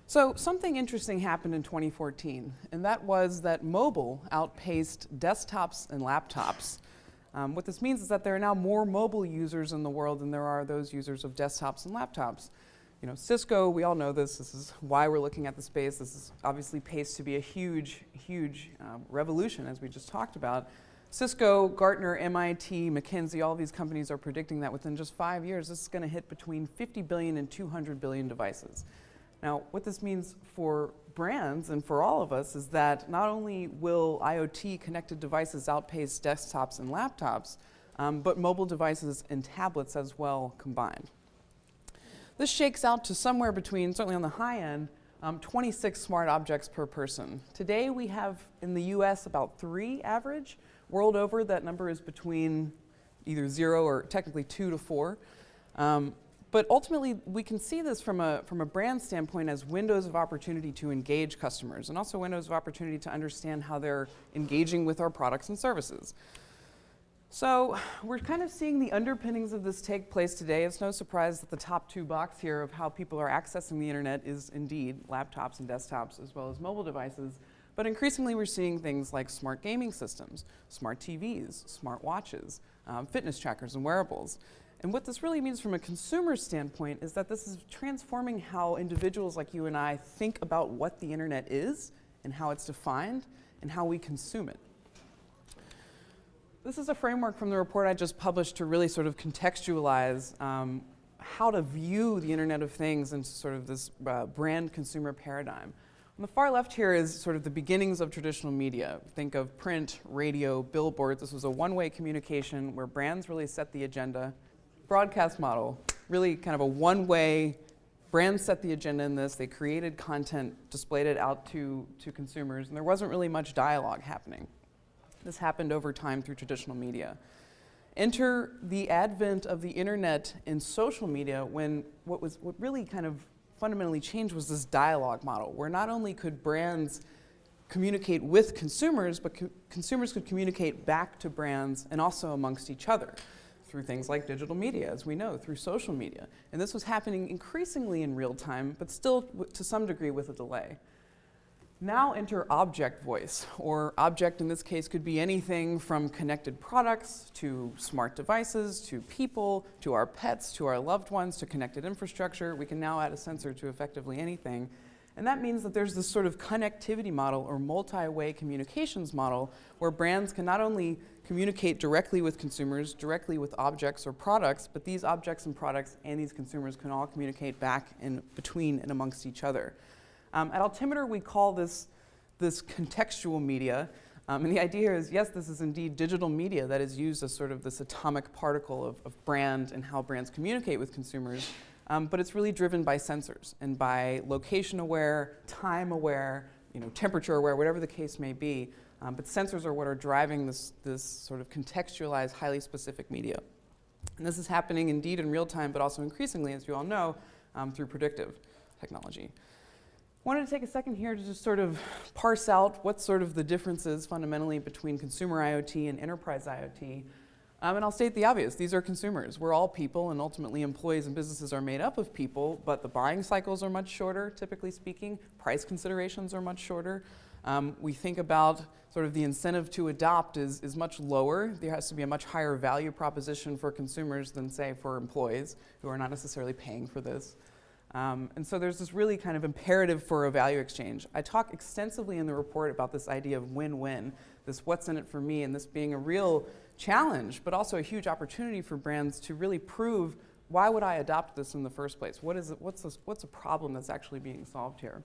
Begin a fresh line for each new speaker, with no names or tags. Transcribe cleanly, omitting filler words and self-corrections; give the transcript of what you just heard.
So something interesting happened in 2014, and that was that mobile outpaced desktops and laptops. What this means is that there are now more mobile users in the world than there are those users of desktops and laptops. You know, Cisco, we all know this. This is why we're looking at the space. This is obviously paced to be a huge revolution, as we just talked about. Cisco, Gartner, MIT, McKinsey, all of these companies are predicting that within just 5 years, this is going to hit between 50 billion and 200 billion devices. Now, what this means for brands and for all of us is that not only will IoT connected devices outpace desktops and laptops, but mobile devices and tablets as well combined. This shakes out to somewhere between, certainly on the high end, 26 smart objects per person. Today we have in the US about 3 average. World over, that number is between either 0 or technically 2 to 4. But ultimately, we can see this from a brand standpoint as windows of opportunity to engage customers, and also windows of opportunity to understand how they're engaging with our products and services. So we're kind of seeing the underpinnings of this take place today. It's no surprise that the top 2 box here of how people are accessing the internet is indeed laptops and desktops as well as mobile devices. But increasingly, we're seeing things like smart gaming systems, smart TVs, smart watches, fitness trackers, and wearables. And what this really means from a consumer standpoint is that this is transforming how individuals like you and I think about what the internet is and how it's defined and how we consume it. This is a framework from the report I just published to really sort of contextualize how to view the Internet of Things into sort of this brand consumer paradigm. On the far left here is sort of the beginnings of traditional media. Think of print, radio, billboards. This was a one-way communication where brands really set the agenda. Broadcast model, really kind of a one-way, brands set the agenda in this, they created content, displayed it out to consumers, and there wasn't really much dialogue happening. This happened over time through traditional media. Enter the advent of the internet and social media when what really kind of fundamentally changed was this dialogue model, where not only could brands communicate with consumers, but consumers could communicate back to brands and also amongst each other, through things like digital media, as we know, through social media. And this was happening increasingly in real time, but still to some degree with a delay. Now enter object voice, or object in this case could be anything from connected products to smart devices, to people, to our pets, to our loved ones, to connected infrastructure. We can now add a sensor to effectively anything. And that means that there's this sort of connectivity model or multi-way communications model where brands can not only communicate directly with consumers, directly with objects or products, but these objects and products and these consumers can all communicate back in between and amongst each other. At Altimeter, we call this contextual media. And the idea is, yes, this is indeed digital media that is used as sort of this atomic particle of brand and how brands communicate with consumers. But it's really driven by sensors and by location aware, time aware, temperature aware, whatever the case may be. But sensors are what are driving this sort of contextualized, highly specific media. And this is happening indeed in real time, but also increasingly, as you all know, through predictive technology. I wanted to take a second here to just sort of parse out what sort of the differences fundamentally between consumer IoT and enterprise IoT. And I'll state the obvious, these are consumers. We're all people, and ultimately employees and businesses are made up of people, but the buying cycles are much shorter, typically speaking. Price considerations are much shorter. We think about sort of the incentive to adopt is much lower. There has to be a much higher value proposition for consumers than, say, for employees who are not necessarily paying for this. And so there's this really kind of imperative for a value exchange. I talk extensively in the report about this idea of win-win, this what's in it for me, and this being a real challenge, but also a huge opportunity for brands to really prove, why would I adopt this in the first place? What's a problem that's actually being solved here?